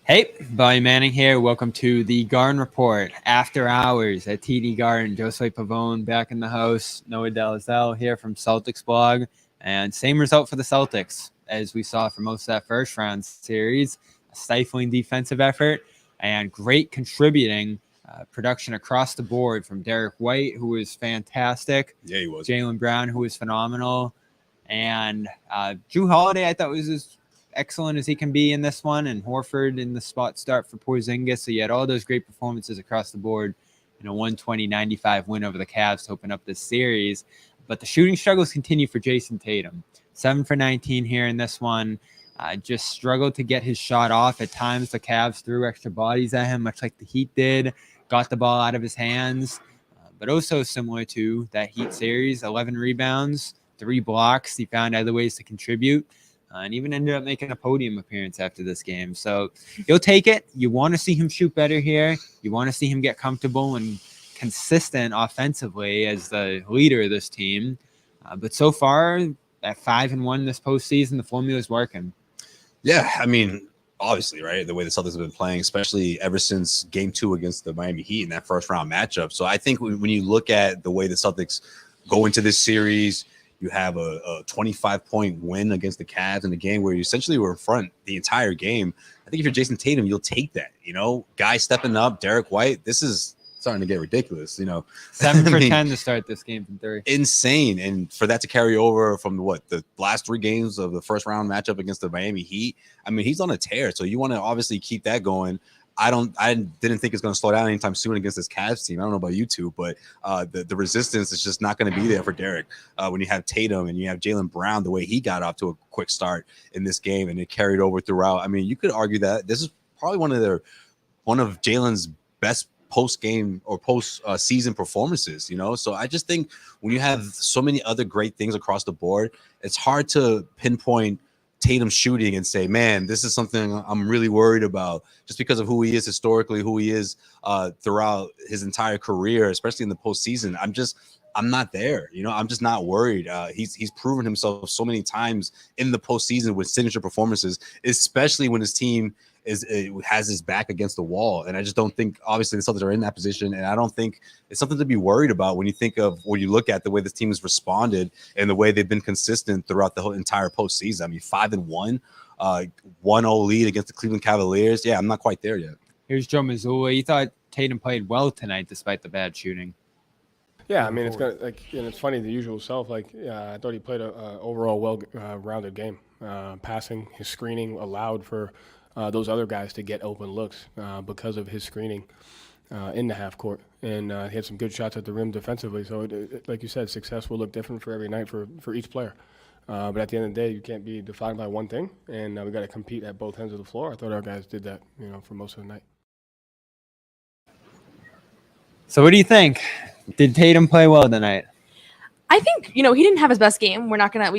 Hey, Bobby Manning here. Welcome to the Garden Report after hours at TD Garden. Josue Pavon back in the house. Noah Dalzell here from Celtics blog. And same result for the Celtics as we saw for most of that first round series. A stifling defensive effort and great contributing production across the board from Derek White, who was fantastic. Yeah, he was. Jaylen Brown, who was phenomenal. And Jrue Holiday, I thought was as excellent as he can be in this one, and Horford in the spot start for Porzingis. So you had all those great performances across the board in a 120-95 win over the Cavs to open up this series. But the shooting struggles continue for Jayson Tatum. 7 for 19 here in this one. Just struggled to get his shot off. At times the Cavs threw extra bodies at him, much like the Heat did. Got the ball out of his hands. But also similar to that Heat series, 11 rebounds, 3 blocks. He found other ways to contribute. And even ended up making a podium appearance after this game. So you'll take it. You want to see him shoot better here. You want to see him get comfortable and consistent offensively as the leader of this team. But so far, at 5-1 this postseason, the formula is working. Yeah, I mean, obviously, right? The way the Celtics have been playing, especially ever since Game 2 against the Miami Heat in that first round matchup. So I think when you look at the way the Celtics go into this series, you have a 25-point win against the Cavs in a game where you essentially were in front the entire game. I think if you're Jayson Tatum, you'll take that. You know, guy stepping up, Derek White. This is starting to get ridiculous. 7 for 10 to start this game from 3. Insane. And for that to carry over from the last 3 games of the first round matchup against the Miami Heat, I mean, he's on a tear. So you want to obviously keep that going. I didn't think it's going to slow down anytime soon against this Cavs team. I don't know about you two, but the resistance is just not going to be there for Derek when you have Tatum and you have Jaylen Brown, the way he got off to a quick start in this game and it carried over throughout. I mean, you could argue that this is probably one of Jaylen's best post-game or post-season performances, So I just think when you have so many other great things across the board, it's hard to pinpoint Tatum shooting and say, man, this is something I'm really worried about just because of who he is historically, who he is throughout his entire career, especially in the postseason. I'm not there. I'm just not worried. He's proven himself so many times in the postseason with signature performances, especially when his team has his back against the wall. And I just don't think, obviously, the Celtics are in that position. And I don't think it's something to be worried about when you look at the way this team has responded and the way they've been consistent throughout the whole entire postseason. I mean, 5-1, 1-0 lead against the Cleveland Cavaliers. Yeah, I'm not quite there yet. Here's Joe Mazzulla. You thought Tatum played well tonight despite the bad shooting. Yeah, I mean, it's gonna it's funny, the usual self. I thought he played a overall well-rounded game. Passing, his screening allowed for those other guys to get open looks because of his screening in the half court, and he had some good shots at the rim defensively. So, like you said, success will look different for every night for each player. But at the end of the day, you can't be defined by one thing, and we got to compete at both ends of the floor. I thought our guys did that, for most of the night. So, what do you think? Did Tatum play well tonight? I think, he didn't have his best game.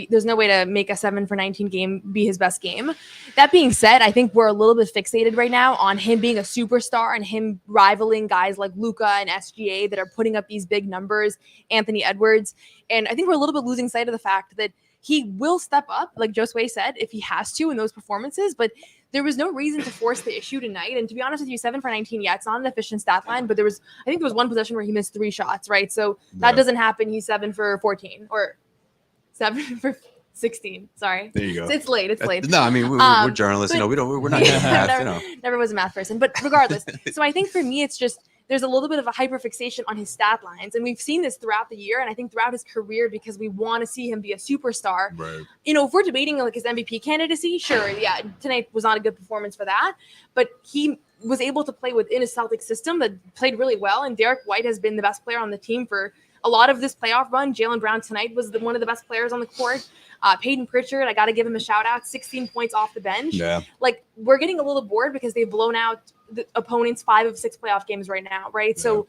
There's no way to make a 7 for 19 game be his best game. That being said, I think we're a little bit fixated right now on him being a superstar and him rivaling guys like Luka and SGA that are putting up these big numbers, Anthony Edwards. And I think we're a little bit losing sight of the fact that he will step up, like Josue said, if he has to in those performances, but there was no reason to force the issue tonight. And to be honest with you, 7 for 19, yeah, it's not an efficient stat line, but I think there was one possession where he missed 3 shots, right? So that doesn't happen. He's 7 for 14 or 7 for 16. Sorry. There you go. It's late. No, I mean, we're journalists. We're not math, Never was a math person, but regardless. So I think for me, it's just, there's a little bit of a hyperfixation on his stat lines. And we've seen this throughout the year. And I think throughout his career, because we want to see him be a superstar. Right. If we're debating like his MVP candidacy, sure. Yeah. Tonight was not a good performance for that, but he was able to play within a Celtics system that played really well. And Derek White has been the best player on the team for a lot of this playoff run. Jaylen Brown tonight was one of the best players on the court. Peyton Pritchard, I got to give him a shout out, 16 points off the bench. Yeah. Like, we're getting a little bored because they've blown out the opponents 5 of 6 playoff games right now, right? Yeah. So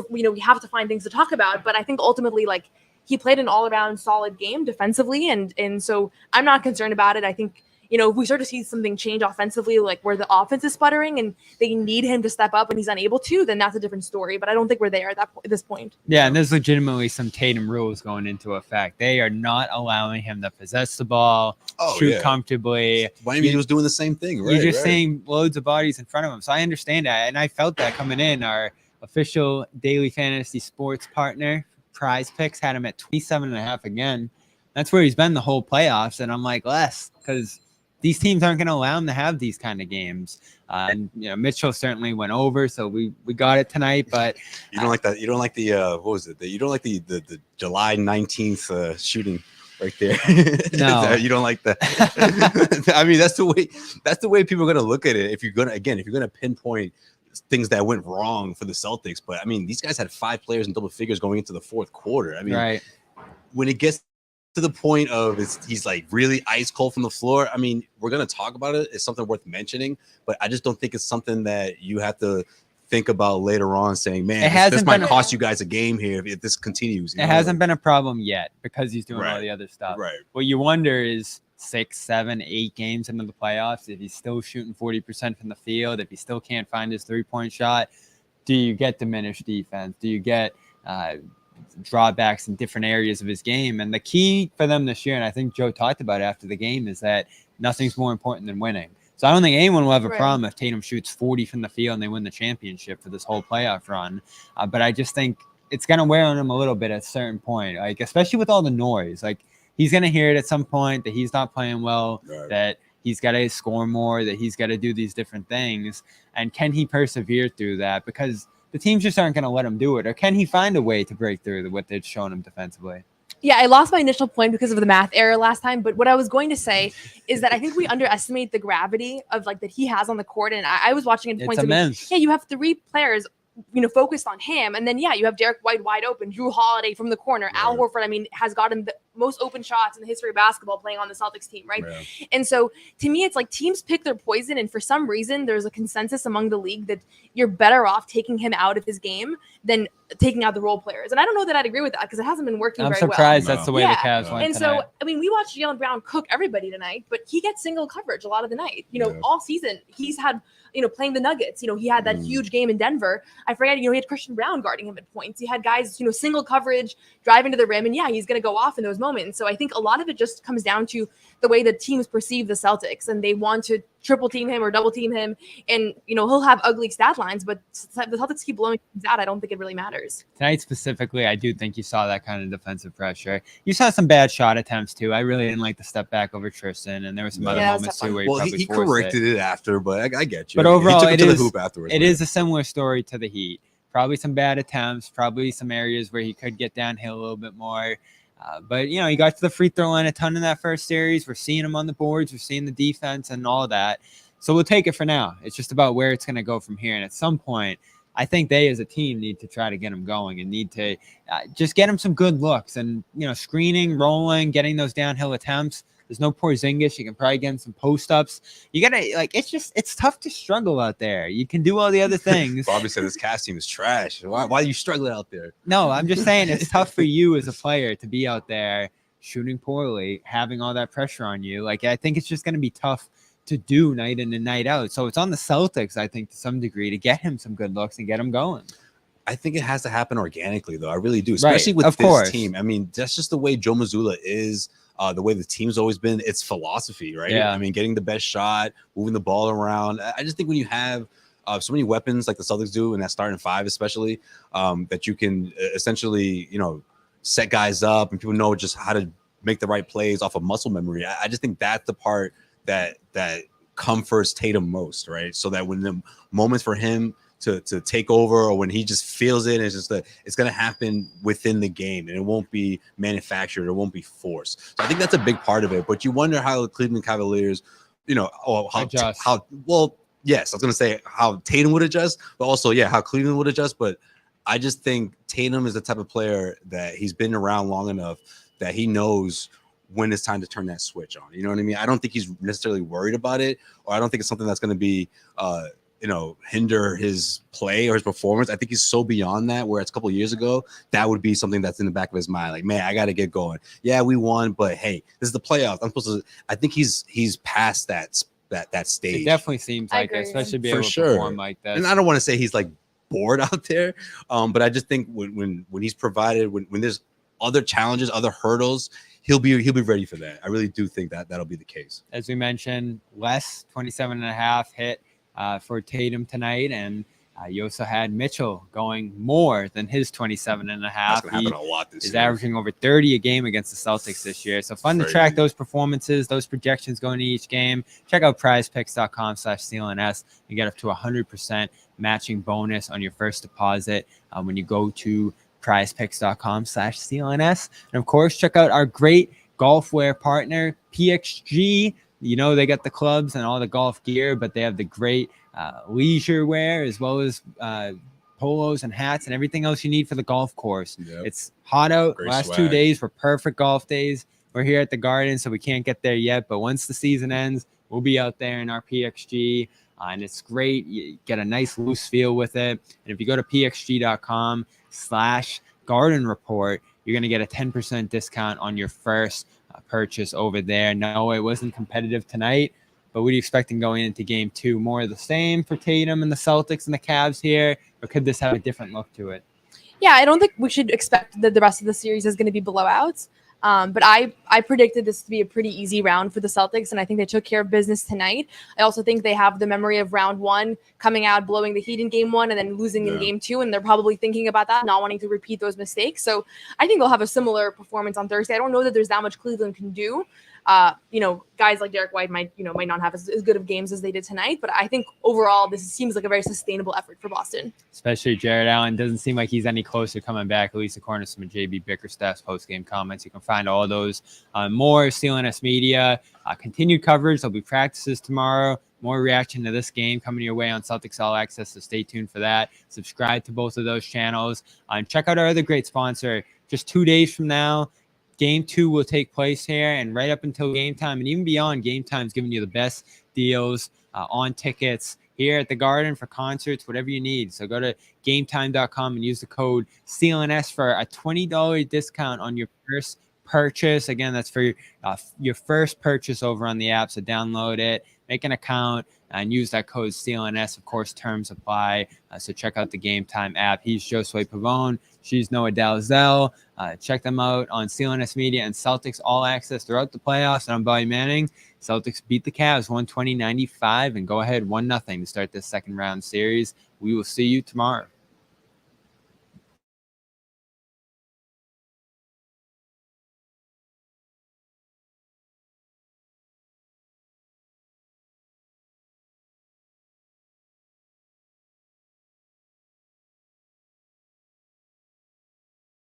we have to find things to talk about, but I think ultimately, he played an all-around solid game defensively, and so I'm not concerned about it. I think if we start to see something change offensively, like where the offense is sputtering and they need him to step up and he's unable to, then that's a different story. But I don't think we're there at this point. Yeah, and there's legitimately some Tatum rules going into effect. They are not allowing him to possess the ball, shoot comfortably. Miami was doing the same thing, right? You're just seeing loads of bodies in front of him. So I understand that. And I felt that coming in. Our official daily fantasy sports partner, Prize Picks, had him at 27.5 again. That's where he's been the whole playoffs. And I'm like, less, because these teams aren't going to allow him to have these kind of games. And Mitchell certainly went over, so we got it tonight. But you don't like that. You don't like the what was it? You don't like the July 19th shooting right there. No, you don't like that. I mean, that's the way people are going to look at it. If you're going to pinpoint things that went wrong for the Celtics, but I mean, these guys had 5 players in double figures going into the fourth quarter. I mean, when it gets to the point of he's like really ice cold from the floor. I mean, we're going to talk about it. It's something worth mentioning, but I just don't think it's something that you have to think about later on saying, man, this might cost you guys a game here if this continues. It hasn't been a problem yet because he's doing all the other stuff. Right. What you wonder is 6, 7, 8 games into the playoffs, if he's still shooting 40% from the field, if he still can't find his 3-point shot, do you get diminished defense? Do you get drawbacks in different areas of his game? And the key for them this year, and I think Joe talked about it after the game, is that nothing's more important than winning. So I don't think anyone will have a problem if Tatum shoots 40 from the field and they win the championship for this whole playoff run. But I just think it's going to wear on him a little bit at a certain point, like especially with all the noise. Like he's going to hear it at some point that he's not playing well, that he's got to score more, that he's got to do these different things. And can he persevere through that? Because the teams just aren't going to let him do it. Or can he find a way to break through what they've shown him defensively? Yeah, I lost my initial point because of the math error last time. But what I was going to say is that I think we underestimate the gravity of like that he has on the court. And I was watching it. It's immense. Yeah, you have 3 players, focused on him. And then, you have Derek White wide open, Drew Holiday from the corner. Right. Al Horford, has gotten the most open shots in the history of basketball playing on the Celtics team, right? And so to me, it's like teams pick their poison. And for some reason, there's a consensus among the league that you're better off taking him out of his game than taking out the role players. And I don't know that I'd agree with that because it hasn't been working very well. I'm surprised that's the way the Cavs went And tonight. so, we watched Jaylen Brown cook everybody tonight, but he gets single coverage a lot of the night. All season, he's had, playing the Nuggets. He had that huge game in Denver. I forget, he had Christian Brown guarding him at points. He had guys, single coverage, driving to the rim, and he's going to go off in those moments. So I think a lot of it just comes down to the way the teams perceive the Celtics, and they want to triple team him or double team him. And, he'll have ugly stat lines, but the Celtics keep blowing things out. I don't think it really matters. Tonight specifically, I do think you saw that kind of defensive pressure. You saw some bad shot attempts too. I really didn't like the step back over Tristan, and there were some other moments too where he corrected it after, but I get you. But overall, he took it to the hoop afterwards. It is a similar story to the Heat. Probably some bad attempts, probably some areas where he could get downhill a little bit more. But, he got to the free throw line a ton in that first series. We're seeing him on the boards. We're seeing the defense and all of that. So we'll take it for now. It's just about where it's going to go from here. And at some point, I think they as a team need to try to get him going and need to just get him some good looks and, screening, rolling, getting those downhill attempts. There's no Porzingis. You can probably get him some post-ups. You got to, it's tough to struggle out there. You can do all the other things. Bobby said this cast team is trash. Why are you struggling out there? No, I'm just saying it's tough for you as a player to be out there shooting poorly, having all that pressure on you. I think it's just going to be tough to do night in and night out. So it's on the Celtics, I think, to some degree, to get him some good looks and get him going. I think it has to happen organically, though. I really do, especially with this team. I mean, that's just the way Joe Mazzulla is. The way the team's always been, it's philosophy, right? Yeah. I mean, getting the best shot, moving the ball around. I just think when you have so many weapons like the Celtics do in that starting 5, especially, that you can essentially, set guys up and people know just how to make the right plays off of muscle memory. I just think that's the part that comforts Tatum most, right? So that when the moments for him to take over, or when he just feels it, it's just it's going to happen within the game, and it won't be manufactured, it won't be forced. So I think that's a big part of it. But you wonder how the Cleveland Cavaliers, yes, I was going to say how Tatum would adjust, but also how Cleveland would adjust. But I just think Tatum is the type of player that he's been around long enough that he knows when it's time to turn that switch on. You know what I mean? I don't think he's necessarily worried about it, or I don't think it's something that's going to be hinder his play or his performance. I think he's so beyond that, whereas a couple of years ago, that would be something that's in the back of his mind. Like, man, I got to get going. Yeah, we won, but hey, this is the playoffs. I'm supposed to. I think he's past that stage. It definitely seems like it, agree. especially being For able to sure. perform like this. And I don't want to say he's like bored out there, but I just think when he's provided, when there's other challenges, other hurdles, he'll be ready for that. I really do think that'll be the case. As we mentioned, less 27.5 hit for Tatum tonight, and you also had Mitchell going more than his 27.5. That's gonna happen a lot this He's year. averaging over 30 a game against the Celtics this year. So fun to track those performances, those projections going to each game. Check out prizepicks.com/CLNS and get up to 100% matching bonus on your first deposit when you go to prizepicks.com/CLNS. And of course, check out our great golf wear partner, PXG. They got the clubs and all the golf gear, but they have the great leisure wear as well as polos and hats and everything else you need for the golf course. Yep. It's hot out. Great Last swag. 2 days were perfect golf days. We're here at the Garden, so we can't get there yet. But once the season ends, we'll be out there in our PXG. And it's great. You get a nice loose feel with it. And if you go to pxg.com/garden report, you're going to get a 10% discount on your first purchase over there. No, it wasn't competitive tonight, but what are you expecting going into game 2? More of the same for Tatum and the Celtics and the Cavs here, or could this have a different look to it? Yeah, I don't think we should expect that the rest of the series is going to be blowouts. But I predicted this to be a pretty easy round for the Celtics, and I think they took care of business tonight. I also think they have the memory of round 1, coming out, blowing the Heat in game 1, and then losing in game 2, and they're probably thinking about that, not wanting to repeat those mistakes. So I think they'll have a similar performance on Thursday. I don't know that there's that much Cleveland can do. Guys like Derek White might not have as good of games as they did tonight, but I think overall this seems like a very sustainable effort for Boston. Especially Jared Allen doesn't seem like he's any closer coming back, at least according to some of JB Bickerstaff's post-game comments. You can find all those more CLNS Media, continued coverage. There'll be practices tomorrow, more reaction to this game coming your way on Celtics All Access, so stay tuned for that. Subscribe to both of those channels and check out our other great sponsor. Just 2 days from now, Game 2 will take place here, and right up until game time and even beyond game time is giving you the best deals on tickets here at the Garden for concerts, whatever you need. So go to gametime.com and use the code CLNS for a $20 discount on your first purchase. Again, that's for your first purchase over on the app. So download it, make an account, and use that code CLNS. Of course, terms apply. So check out the Game Time app. He's Josue Pavon. She's Noah Dalzell. Check them out on CLNS Media and Celtics All Access throughout the playoffs. And I'm Bobby Manning. Celtics beat the Cavs 120-95 and go ahead 1-0 to start this second round series. We will see you tomorrow.